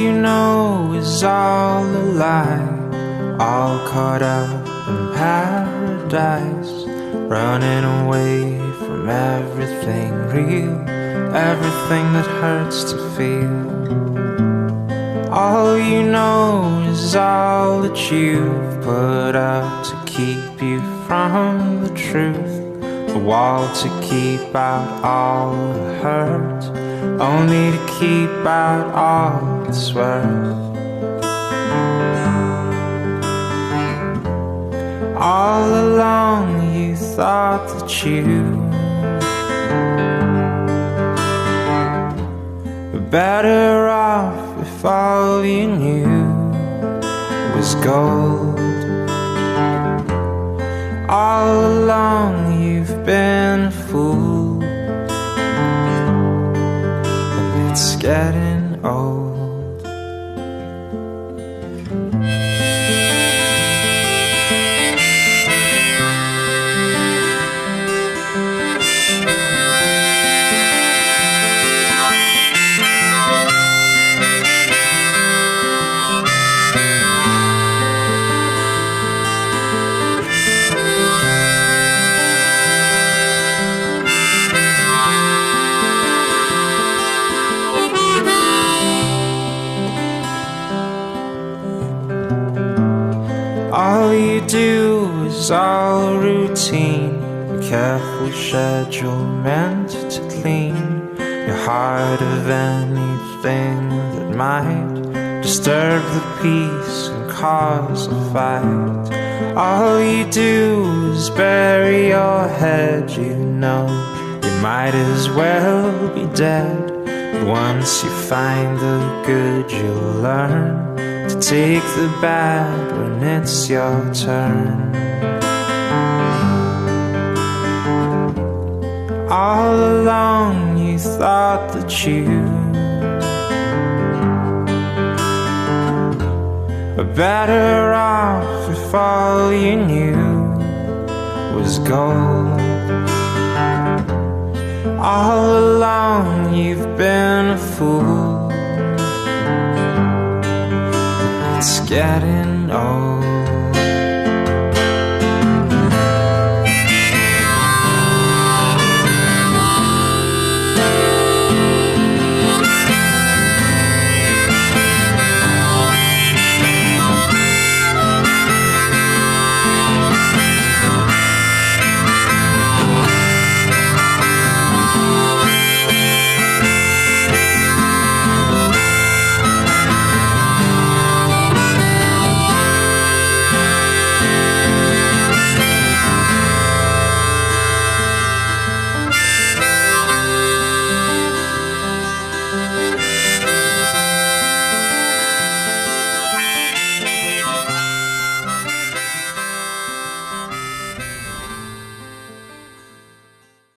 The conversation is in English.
you know is all a lie, all caught up in paradise, running away from everything real, everything that hurts to feel. All you know is all that you've put up to keep you from the truth, a wall to keep out all the hurt, only to keep out all it's worth. All along you thought that you were better off if all you knew was gold. All along you've been a fool, and it's getting old. All you do is all routine, a careful schedule meant to clean your heart of anything that might disturb the peace and cause a fight. All you do is bury your head, you know you might as well be dead. But once you find the good, you'll learn to take the bad when it's your turn. All along you thought that you were better off if all you knew was gold. All along you've been a fool, it's getting